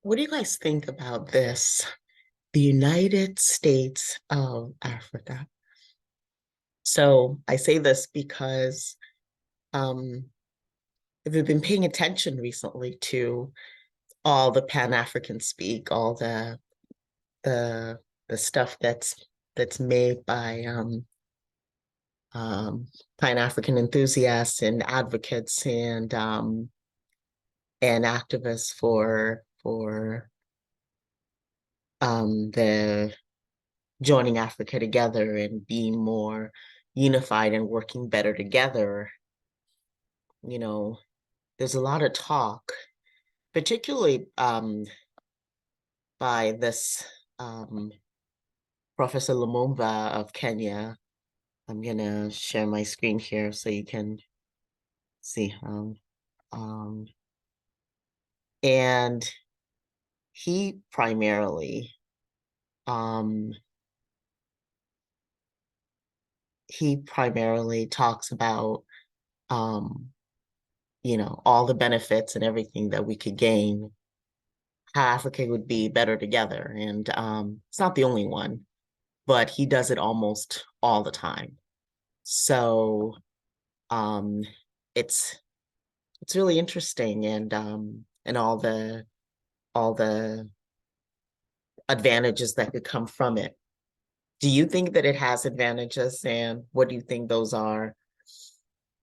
What do you guys think about this? The United States of Africa. So I say this because if you've been paying attention recently to all the Pan-African speak, all the the stuff that's made by um, Pan-African enthusiasts and advocates and activists for the joining Africa together and being more unified and working better together. You know, there's a lot of talk, particularly by this um, Professor Lumumba of Kenya. I'm gonna share my screen here so you can see him. Um, and he um, primarily talks about um, all the benefits and everything that we could gain, how Africa would be better together. And it's not the only one, but he does it almost all the time. So um, it's it's really interesting, and all the advantages that could come from it. Do you think that it has advantages, and what do you think those are?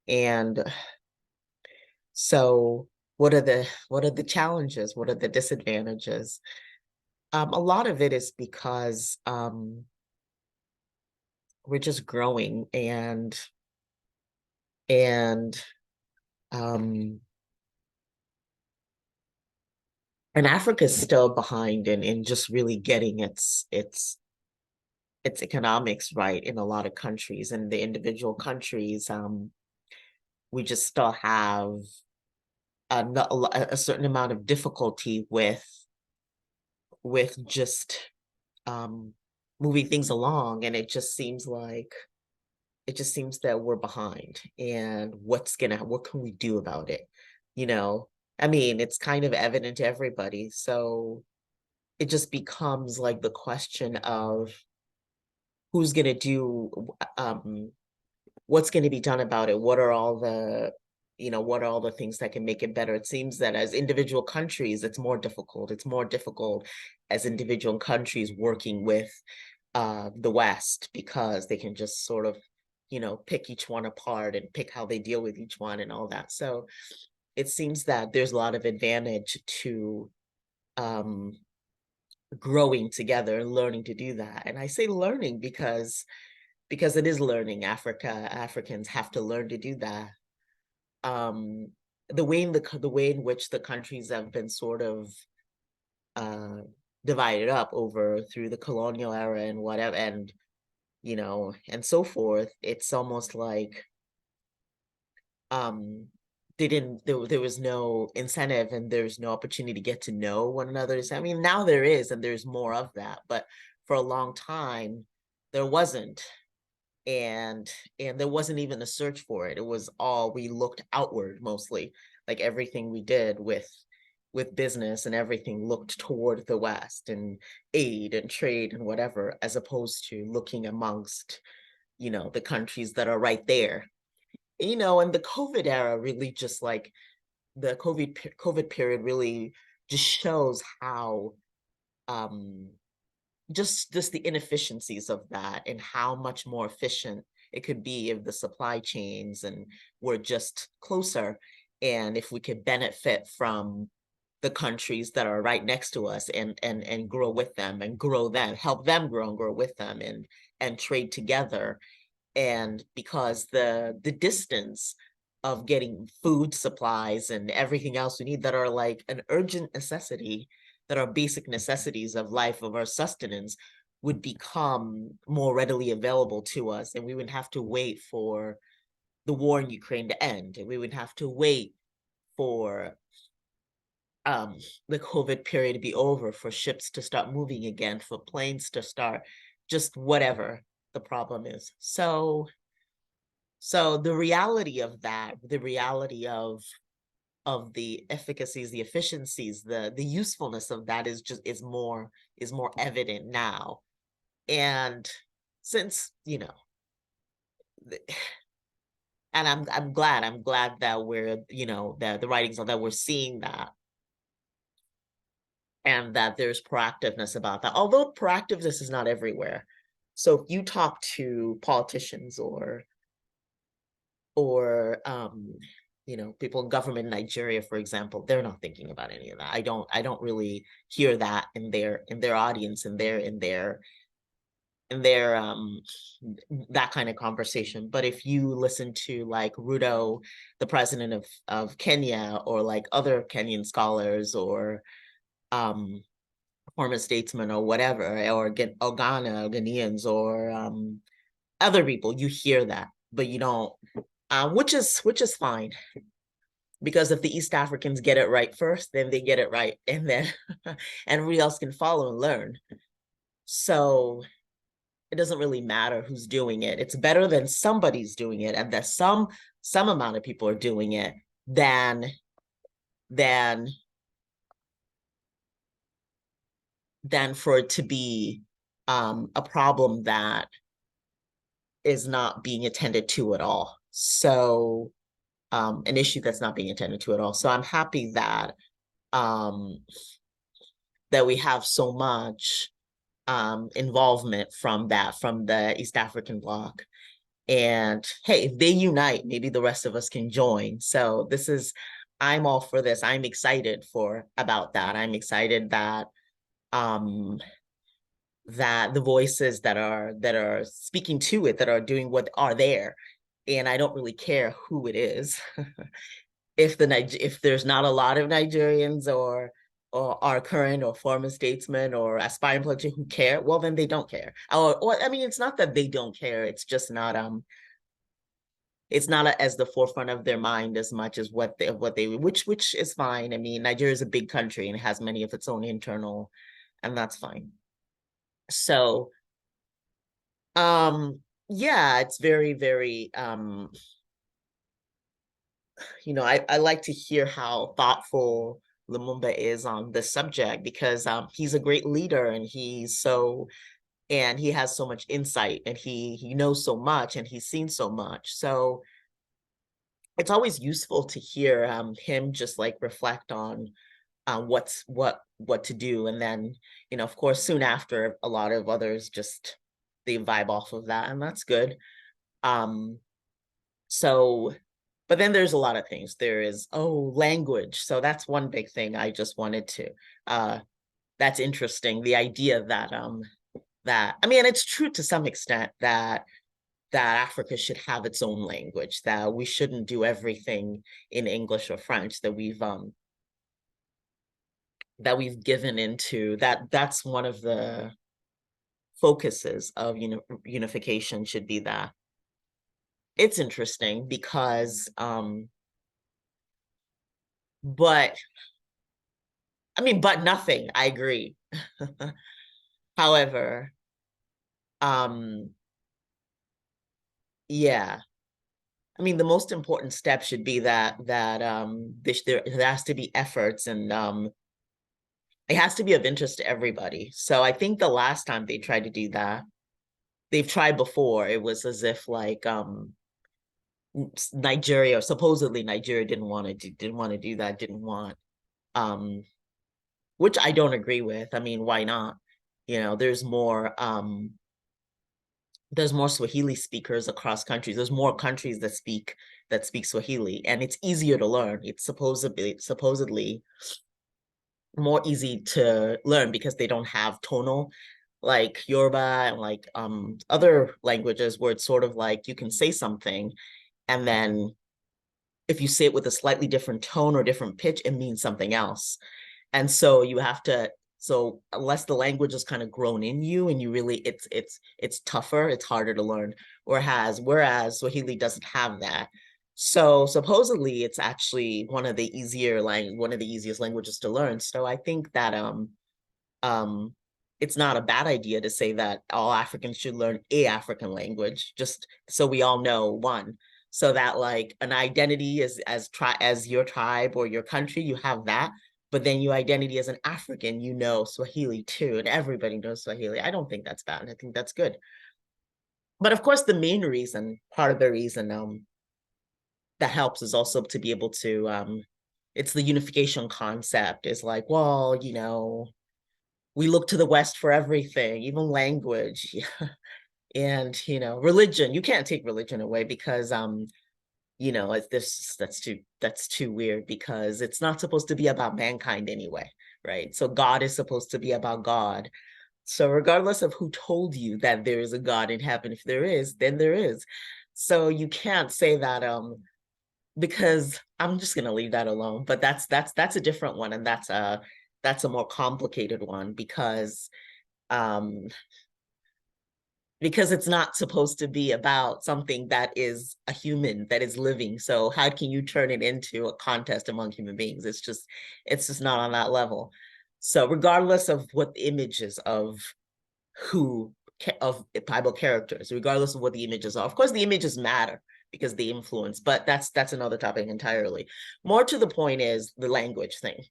And so what are the challenges? What are the disadvantages? A lot of it is because we're just growing and um and Africa is still behind in just really getting its economics right in a lot of countries. And the individual countries, we just still have a certain amount of difficulty with just um moving things along, and it just seems that we're behind. And what can we do about it? You know, I mean, it's kind of evident to everybody. So it just becomes like the question of who's going to do, what's going to be done about it? What are all the things that can make it better? It seems that as individual countries, it's more difficult. It's more difficult as individual countries working with the West, because they can just sort of, pick each one apart and pick how they deal with each one and all that. So it seems that there's a lot of advantage to um, growing together and learning to do that. And I say learning because it is learning. Africans have to learn to do that. Um, the way in which the countries have been sort of uh, divided up over through the colonial era and whatever, and so forth. It's almost like um there was no incentive and there's no opportunity to get to know one another. I mean, now there is, and there's more of that, but for a long time there wasn't. And there wasn't even a search for it. It was all, we looked outward mostly. Like everything we did with business and everything looked toward the West, and aid and trade and whatever, as opposed to looking amongst, the countries that are right there. And the COVID era really just like the COVID period really just shows how um just the inefficiencies of that, and how much more efficient it could be if the supply chains and were just closer, and if we could benefit from the countries that are right next to us, and grow with them and grow them, help them grow and grow with them, and trade together. And because the distance of getting food supplies and everything else we need that are like an urgent necessity, that are basic necessities of life, of our sustenance, would become more readily available to us, and we would have to wait for the war in Ukraine to end, and we would have to wait for um the COVID period to be over, for ships to start moving again, for planes to start, just whatever the problem is. So the reality of that, the reality of the efficacies, the efficiencies, the usefulness of that is more evident now. And since, and I'm glad that we're, that the writings are that we're seeing that, and that there's proactiveness about that. Although proactiveness is not everywhere. So if you talk to politicians or people in government in Nigeria, for example, they're not thinking about any of that. I don't really hear that in their audience, in their that kind of conversation. But if you listen to like Ruto, the president of Kenya, or like other Kenyan scholars, or former statesmen, or whatever, or Ghanaians, or other people, you hear that, but you don't, which is fine, because if the East Africans get it right first, then they get it right, and then and everybody else can follow and learn. So it doesn't really matter who's doing it. It's better than somebody's doing it, and that some amount of people are doing it, than than than for it to be a problem that is not being attended to at all. So an issue that's not being attended to at all. So I'm happy that um, that we have so much involvement from the East African bloc. And hey, if they unite, maybe the rest of us can join. So I'm all for this. I'm excited about that. I'm excited um, that the voices that are speaking to it, that are doing what are there. And I don't really care who it is. If there's not a lot of Nigerians, or our current or former statesmen or aspiring politicians who care, well, then they don't care. Or I mean, it's not that they don't care. It's just not as the forefront of their mind as much as which is fine. I mean, Nigeria is a big country and it has many of its own internal, and that's fine. So yeah, it's very, very I like to hear how thoughtful Lumumba is on this subject, because he's a great leader, and he has so much insight, and he knows so much, and he's seen so much. So it's always useful to hear him just like reflect on what to do. And then, of course, soon after, a lot of others just they vibe off of that, and that's good. Um, so but then there's a lot of things. There is, language. So that's one big thing I just wanted to that's interesting. The idea that I mean, it's true to some extent that Africa should have its own language, that we shouldn't do everything in English or French, that we've given into that's one of the focuses of unification, should be that. It's interesting because but I mean, but nothing, I agree. However, um yeah, I mean, the most important step should be that there has to be efforts, and it has to be of interest to everybody. So I think the last time they tried to do that, they've tried before, it was as if like Nigeria, supposedly Nigeria didn't want to do that, didn't want um which I don't agree with. I mean, why not? There's more Swahili speakers across countries. There's more countries that speak Swahili, and it's easier to learn. It's supposedly more easy to learn because they don't have tonal, like Yoruba and like other languages, where it's sort of like you can say something, and then if you say it with a slightly different tone or different pitch, it means something else. And so you have to, so unless the language is kind of grown in you, and you really, it's tougher, it's harder to learn. Whereas Swahili doesn't have that. So supposedly it's actually one of the easiest languages to learn. So I think that um it's not a bad idea to say that all Africans should learn a African language, just so we all know one. so that like an identity is as your tribe or your country, you have that. But then your identity as an African, you know Swahili too, and everybody knows Swahili. I don't think that's bad. I think that's good. But of course, the main reason, part of the reason that helps is also to be able to it's the unification concept is like, well, we look to the West for everything, even language. And religion, you can't take religion away because it's this that's too weird because it's not supposed to be about mankind anyway, right? So God is supposed to be about God. So regardless of who told you that there is a God in heaven, if there is, then there is. So you can't say that because I'm just gonna leave that alone. But that's a different one, and that's a more complicated one um because it's not supposed to be about something that is a human that is living. So how can you turn it into a contest among human beings? It's just not on that level. So regardless of what the images who of Bible characters, regardless of what the images are, of course the images matter because they influence, but that's another topic entirely. More to the point is the language thing.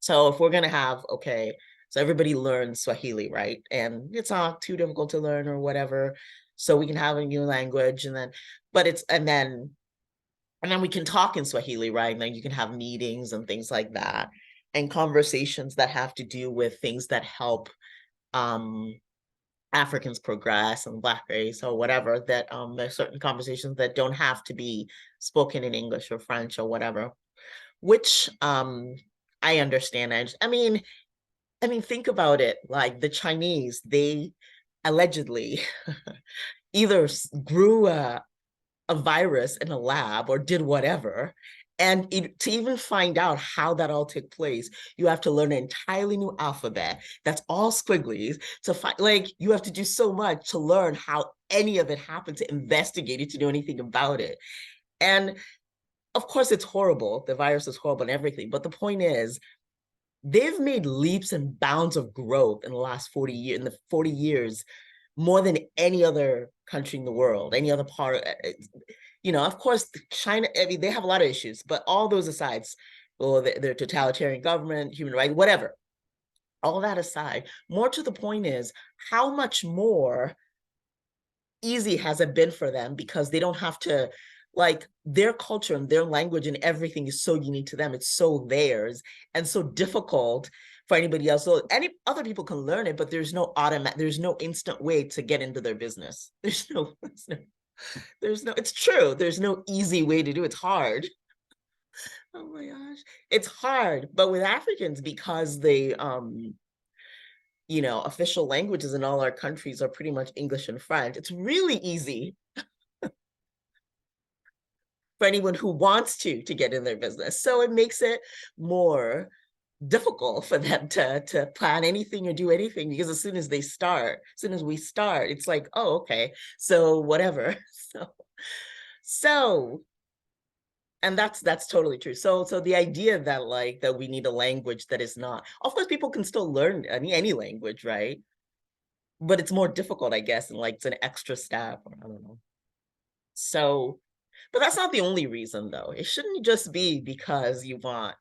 So if we're gonna have, okay, so everybody learns Swahili, right? And it's not too difficult to learn or whatever. So we can have a new language but it's and then we can talk in Swahili, right? And then you can have meetings and things like that, and conversations that have to do with things that help um Africans progress and Black race or whatever, that there's certain conversations that don't have to be spoken in English or French or whatever, which I understand. I mean, think about it. Like the Chinese, they allegedly either grew a virus in a lab or did whatever. And to even find out how that all took place, you have to learn an entirely new alphabet that's all squigglies to find, like, you have to do so much to learn how any of it happened, to investigate it, to do anything about it. And of course, it's horrible. The virus is horrible and everything. But the point is, they've made leaps and bounds of growth in the last 40 years, in the 40 years, more than any other country in the world, any other part. Of course, China, I mean, they have a lot of issues, but all those aside, well, their totalitarian government, human rights, whatever, all that aside, more to the point is how much more easy has it been for them because they don't have to, like, their culture and their language and everything is so unique to them. It's so theirs and so difficult for anybody else. So any other people can learn it, but there's no instant way to get into their business. It's true. There's no easy way to do it. It's hard. Oh my gosh. It's hard. But with Africans, because official languages in all our countries are pretty much English and French, it's really easy for anyone who wants to get in their business. So it makes it more difficult for them to plan anything or do anything, because as soon as we start, it's like, oh, okay, so whatever. So and that's totally true. So the idea that, like, that we need a language that is not, of course people can still learn any language, right? But it's more difficult, I guess, and like it's an extra step, or I don't know. So, but that's not the only reason though. It shouldn't just be because you want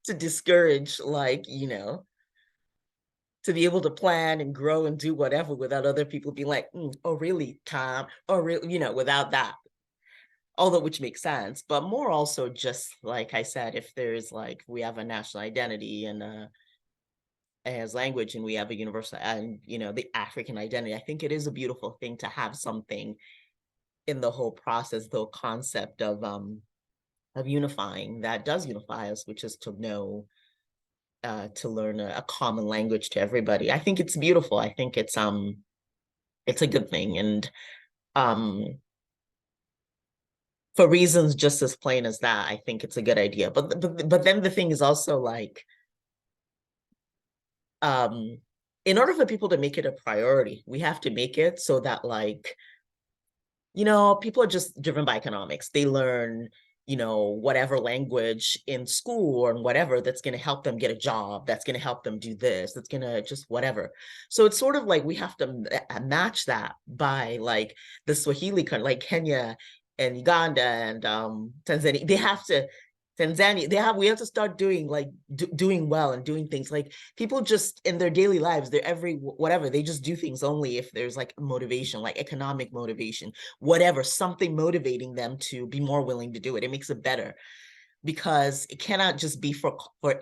to discourage, like, to be able to plan and grow and do whatever without other people being like, oh really, Tom, or really, without that. Although, which makes sense, but more also just like I said, if there's like, we have a national identity and as language, and we have a universal, and the African identity, I think it is a beautiful thing to have something in the whole process, the concept of unifying, that does unify us, which is to know, to learn a common language to everybody. I think it's beautiful. I think it's a good thing. And um for reasons just as plain as that, I think it's a good idea. But then the thing is also like, um in order for people to make it a priority, we have to make it so that, like, people are just driven by economics. They learn whatever language in school or whatever that's going to help them get a job, that's going to help them do this, that's going to just whatever. So it's sort of like we have to match that by like the Swahili country, like Kenya and Uganda and Tanzania. They have to Tanzania, we have to start doing like doing well and doing things like people just in their daily lives, they're every whatever, they just do things only if there's like motivation, like economic motivation, whatever, something motivating them to be more willing to do it. It makes it better because it cannot just be for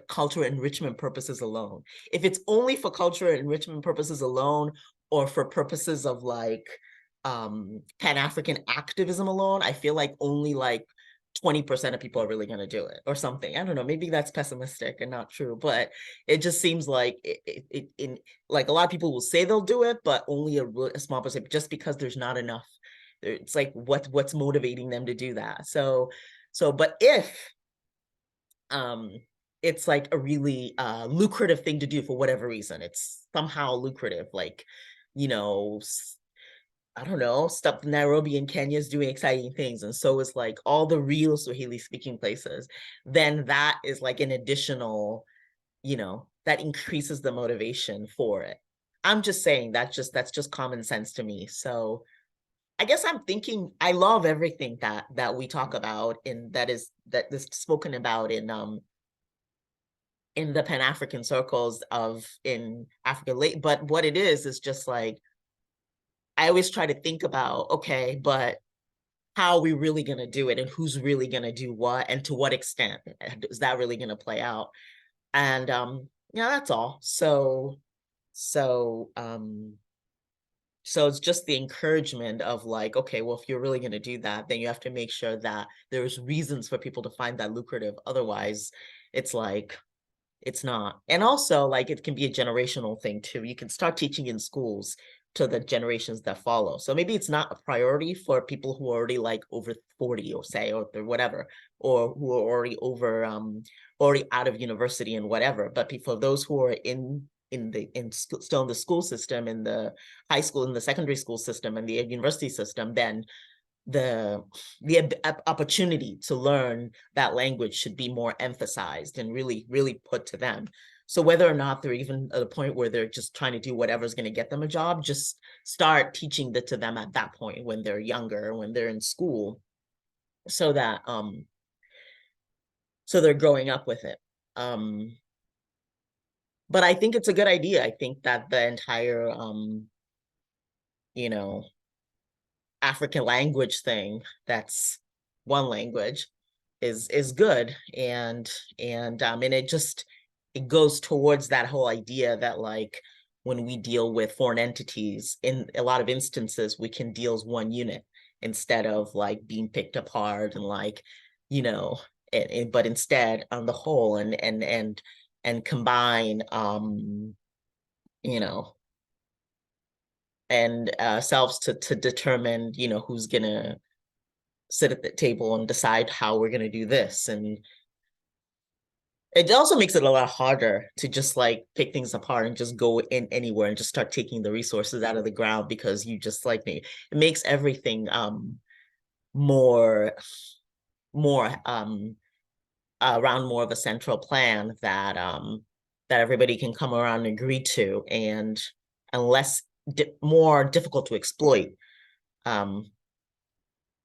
cultural enrichment purposes alone. If it's only for cultural enrichment purposes alone, or for purposes of like Pan-African activism alone, I feel like only like 20% of people are really going to do it or something. I don't know, maybe that's pessimistic and not true, but it just seems like in like a lot of people will say they'll do it, but only a small percent, just because there's not enough. It's like what's motivating them to do that. But if um it's like a really lucrative thing to do for whatever reason, it's somehow lucrative, like you know I don't know, stuff. Nairobi in Kenya is doing exciting things, and so is like all the real Swahili speaking places. Then that is like an additional, that increases the motivation for it. I'm just saying that's just common sense to me. So I guess I'm thinking I love everything that we talk about and that is spoken about in the Pan-African circles of in Africa late. But what it is just like I always try to think about, okay, but how are we really going to do it and who's really going to do what and to what extent is that really going to play out? And yeah, that's all. So so it's just the encouragement of like, okay, well, if you're really going to do that, then you have to make sure that there's reasons for people to find that lucrative. Otherwise, it's like it's not. And also, like, it can be a generational thing too. You can start teaching in schools to the generations that follow. So maybe it's not a priority for people who are already like over 40 or say, or whatever, or who are already over, already out of university and whatever. But for those who are still in the school system, in the high school, in the secondary school system, and the university system, then the opportunity to learn that language should be more emphasized and really put to them. So whether or not they're even at a point where they're just trying to do whatever's going to get them a job, just start teaching that to them at that point when they're younger, when they're in school, so that so they're growing up with it. But I think it's a good idea. I think that the entire you know African language thing, that's one language, is good. And it goes towards that whole idea that like when we deal with foreign entities, in a lot of instances we can deal as one unit instead of like being picked apart and like, you know, but instead on the whole and combine you know and selves to determine, who's gonna sit at the table and decide how we're gonna do this. And it also makes it a lot harder to just like pick things apart and just go in anywhere and just start taking the resources out of the ground, because you just like me. It makes everything more around more of a central plan that everybody can come around and agree to, and less more difficult to exploit. Um,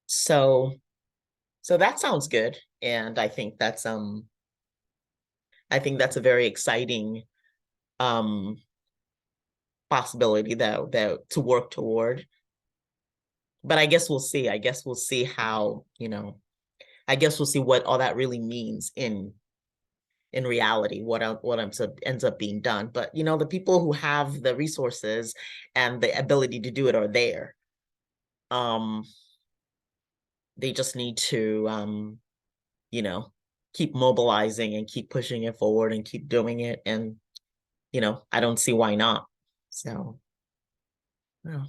so so that sounds good. And I think that's a very exciting um possibility that to work toward. But I guess we'll see. I guess we'll see how, I guess we'll see what all that really means in reality, what ends up being done. But the people who have the resources and the ability to do it are there. Um, they just need to you know, keep mobilizing and keep pushing it forward and keep doing it. And, I don't see why not. So, yeah.